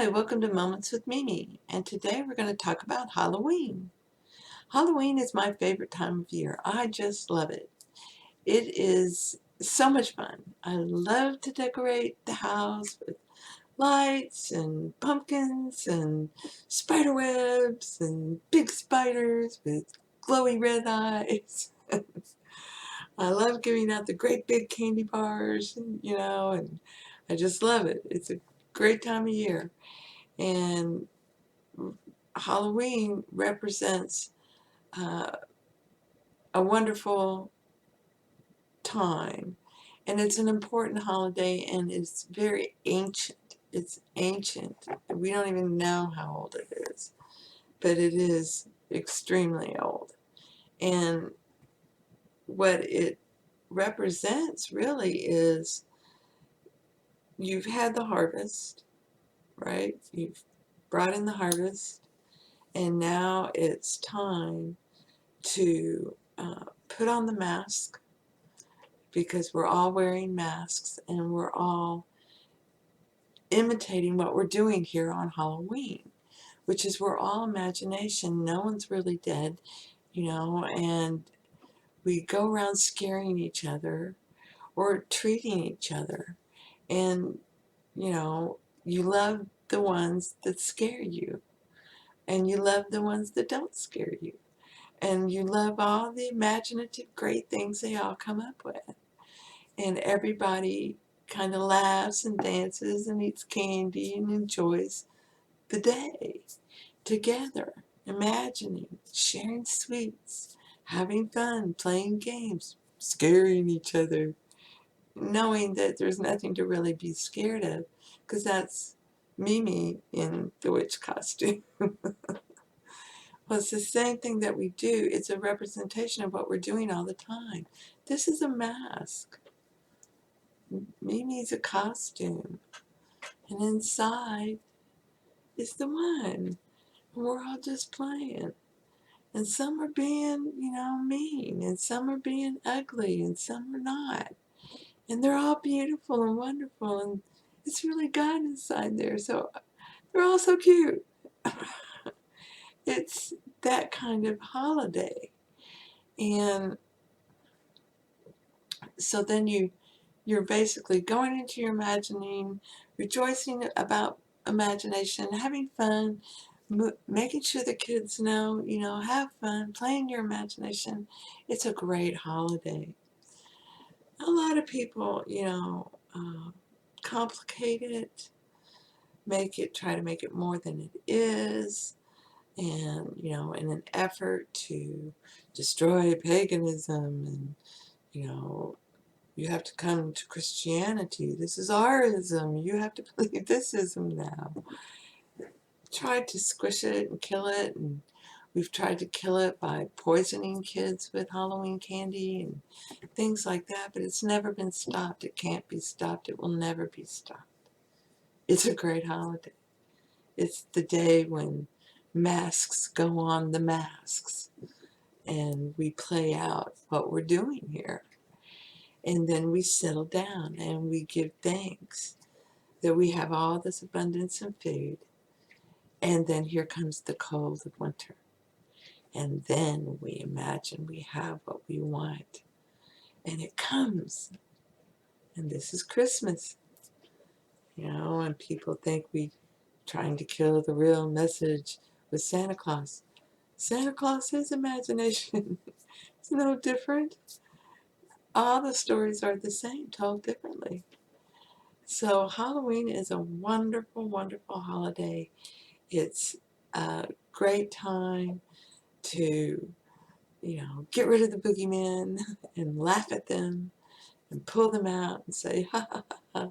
Hi, welcome to Moments with Mimi, and today we're going to talk about Halloween. Halloween is my favorite time of year. I just love it. It is so much fun. I love to decorate the house with lights and pumpkins and spider webs and big spiders with glowy red eyes. I love giving out the great big candy bars, and I just love it. It's a great time of year. And Halloween represents uh, a wonderful time, and it's an important holiday, and it's very ancient. It's ancient. We don't even know how old it is, but it is extremely old. And what it represents really is you've had the harvest, right? You've brought in the harvest, and now it's time to put on the mask, because we're all wearing masks and we're all imitating what we're doing here on Halloween, which is we're all imagination. No one's really dead, and we go around scaring each other or treating each other. And, you love the ones that scare you, and you love the ones that don't scare you. And you love all the imaginative great things they all come up with. And everybody kind of laughs and dances and eats candy and enjoys the day together, imagining, sharing sweets, having fun, playing games, scaring each other, knowing that there's nothing to really be scared of, because that's Mimi in the witch costume. Well, it's the same thing that we do. It's a representation of what we're doing all the time. This is a mask. Mimi's a costume. And inside is the one. And we're all just playing. And some are being, mean. And some are being ugly. And some are not. And they're all beautiful and wonderful. And it's really God inside there. So they're all so cute. It's that kind of holiday. And so then you're basically going into your imagining, rejoicing about imagination, having fun, making sure the kids know, have fun, playing your imagination. It's a great holiday. A lot of people, complicate it, try to make it more than it is, and, in an effort to destroy paganism, and, you have to come to Christianity. This is our ism. You have to believe this ism now. Tried to squish it and kill it, and we've tried to kill it by poisoning kids with Halloween candy and things like that, but it's never been stopped. It can't be stopped. It will never be stopped. It's a great holiday. It's the day when masks go on the masks, and we play out what we're doing here. And then we settle down and we give thanks that we have all this abundance of food. And then here comes the cold of winter. And then we imagine we have what we want. And it comes. And this is Christmas. And people think we trying to kill the real message with Santa Claus. Santa Claus is imagination. It's no different. All the stories are the same, told differently. So Halloween is a wonderful, wonderful holiday. It's a great time to, get rid of the boogeymen and laugh at them and pull them out and say, ha ha ha, ha,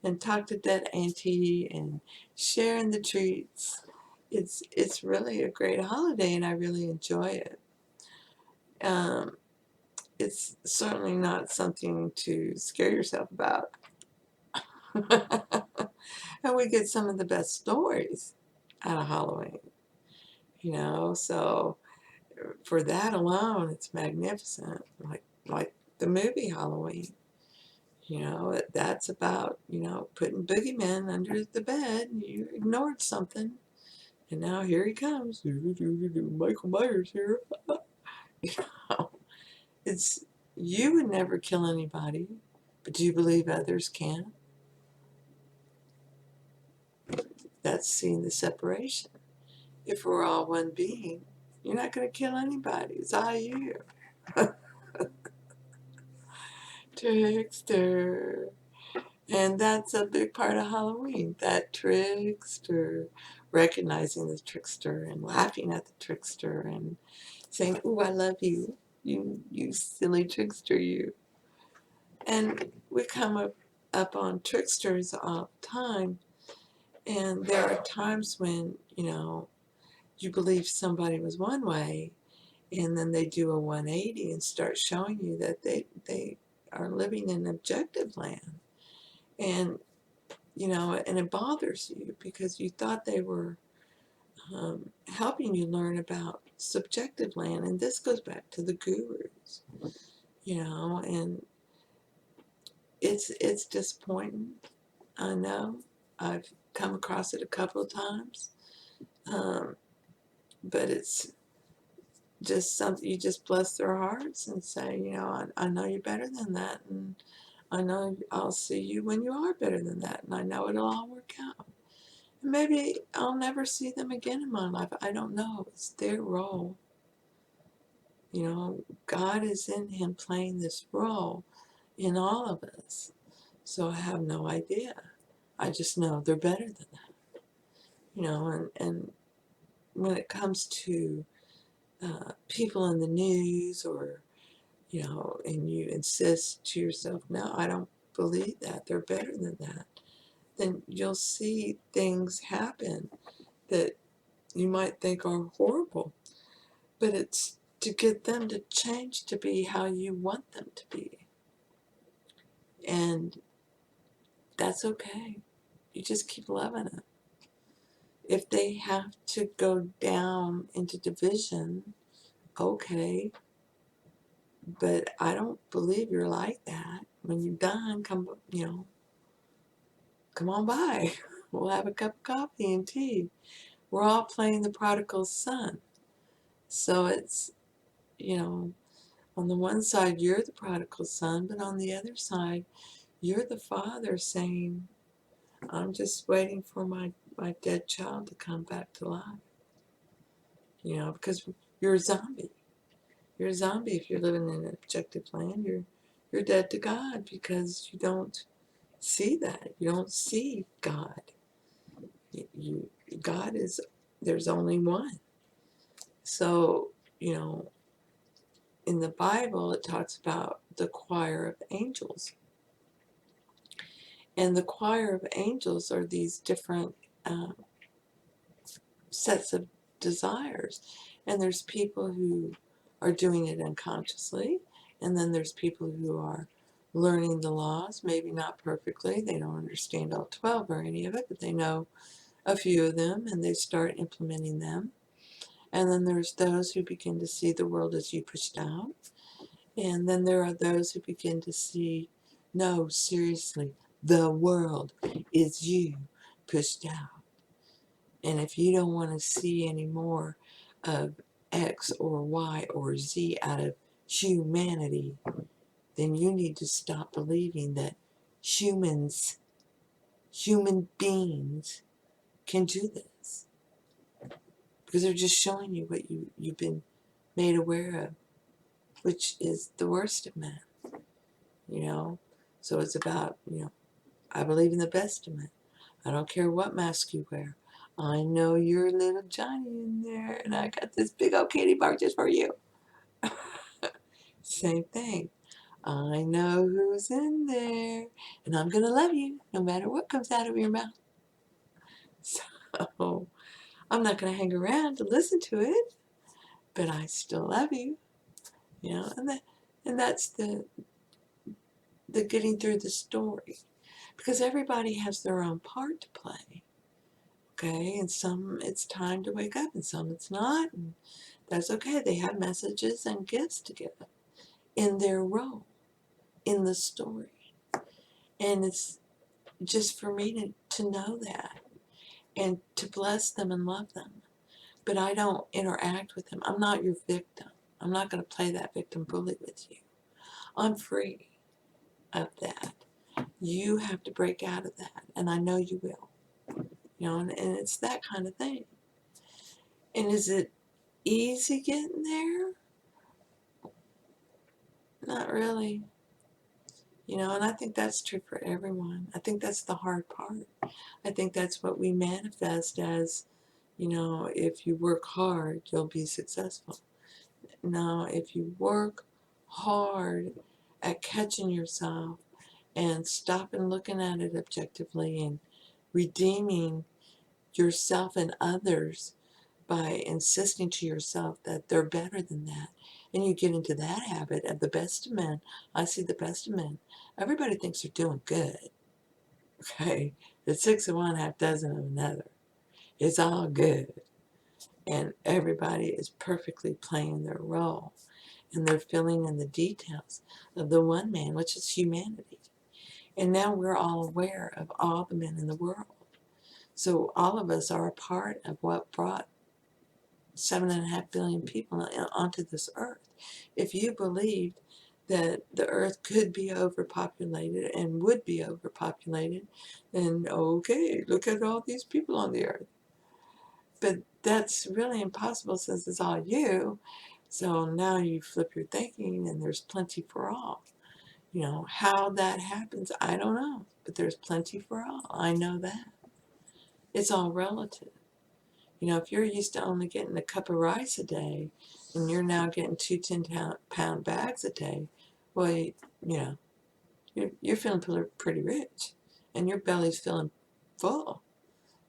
and talk to dead auntie and sharing the treats. It's really a great holiday, and I really enjoy it. Um, it's certainly not something to scare yourself about. And we get some of the best stories out of Halloween, so for that alone, it's magnificent, like the movie Halloween, That's about, putting boogeyman under the bed. You ignored something, and now here he comes. Michael Myers here. You know, it's you would never kill anybody, but do you believe others can? That's seeing the separation. If we're all one being, you're not going to kill anybody. It's all you. Trickster. And that's a big part of Halloween, that trickster, recognizing the trickster and laughing at the trickster and saying, "Ooh, I love you, you silly trickster, you." And we come up on tricksters all the time, and there are times when, you believe somebody was one way, and then they do a 180 and start showing you that they are living in objective land. And and it bothers you because you thought they were helping you learn about subjective land. And this goes back to the gurus, and it's disappointing. I know. I've come across it a couple of times. Um, but it's just something, you just bless their hearts and say, I know you're better than that. And I know I'll see you when you are better than that. And I know it'll all work out. Maybe I'll never see them again in my life. I don't know. It's their role. God is in him playing this role in all of us. So I have no idea. I just know they're better than that. And when it comes to people in the news or, and you insist to yourself, no, I don't believe that. They're better than that. Then you'll see things happen that you might think are horrible, but it's to get them to change to be how you want them to be. And that's okay. You just keep loving it. If they have to go down into division, okay, but I don't believe you're like that. When you're done, come on by. We'll have a cup of coffee and tea. We're all playing the prodigal son. So it's, on the one side, you're the prodigal son, but on the other side, you're the father saying, I'm just waiting for my dead child to come back to life. Because you're a zombie. You're a zombie if you're living in an objective land. You're dead to God because you don't see that. You don't see God. God is, there's only one. So, in the Bible, it talks about the choir of angels. And the choir of angels are these different sets of desires. And there's people who are doing it unconsciously. And then there's people who are learning the laws, maybe not perfectly. They don't understand all 12 or any of it, but they know a few of them and they start implementing them. And then there's those who begin to see the world as you pushed out. And then there are those who begin to see, no, seriously, the world is you pushed out. And if you don't want to see any more of X or Y or Z out of humanity, then you need to stop believing that human beings can do this. Because they're just showing you what you've been made aware of, which is the worst of men. So it's about, I believe in the best of men. I don't care what mask you wear. I know you're little Johnny in there, and I got this big old candy bar just for you. Same thing. I know who's in there, and I'm going to love you no matter what comes out of your mouth. So I'm not going to hang around to listen to it, but I still love you. And that's the getting through the story. Because everybody has their own part to play. Okay, and some it's time to wake up, and some it's not, and that's okay. They have messages and gifts to give in their role in the story. And it's just for me to know that and to bless them and love them. But I don't interact with them. I'm not your victim. I'm not going to play that victim bully with you. I'm free of that. You have to break out of that, and I know you will. And it's that kind of thing. And is it easy getting there? Not really. And I think that's true for everyone. I think that's the hard part. I think that's what we manifest as, if you work hard, you'll be successful. No, if you work hard at catching yourself and stopping looking at it objectively and redeeming yourself and others by insisting to yourself that they're better than that, and you get into that habit of the best of men. I see the best of men. Everybody thinks they're doing good. Okay, the six of one, half dozen of another. It's all good, and everybody is perfectly playing their role, and they're filling in the details of the one man, which is humanity. And now we're all aware of all the men in the world. So all of us are a part of what brought 7.5 billion people onto this earth. If you believed that the earth could be overpopulated and would be overpopulated, then okay, look at all these people on the earth. But that's really impossible since it's all you. So now you flip your thinking and there's plenty for all. How that happens, I don't know. But there's plenty for all. I know that. It's all relative. If you're used to only getting a cup of rice a day and you're now getting 2 10-pound bags a day, well, you're feeling pretty rich and your belly's feeling full.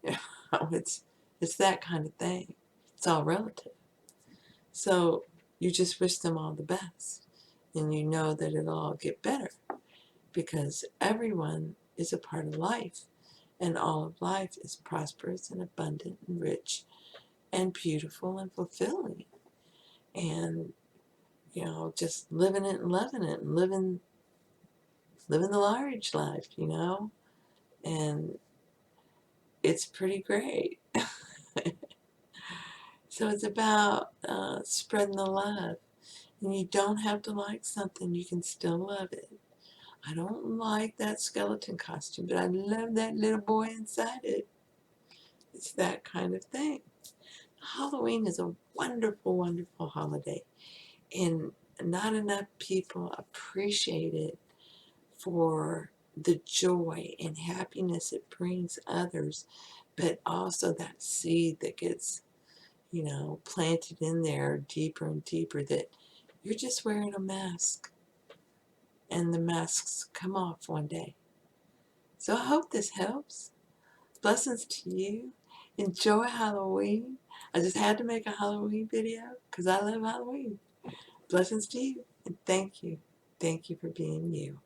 It's that kind of thing. It's all relative. So you just wish them all the best, and you know that it'll all get better because everyone is a part of life, and all of life is prosperous and abundant and rich and beautiful and fulfilling, and just living it and loving it and living the large life, and it's pretty great. So it's about spreading the love, and you don't have to like something, you can still love it. I don't like that skeleton costume, but I love that little boy inside it. It's that kind of thing. Halloween is a wonderful, wonderful holiday, and not enough people appreciate it for the joy and happiness it brings others, but also that seed that gets, planted in there deeper and deeper, that you're just wearing a mask and the masks come off one day. So I hope this helps. Blessings to you. Enjoy Halloween. I just had to make a Halloween video because I love Halloween. Blessings to you, and thank you. Thank you for being you.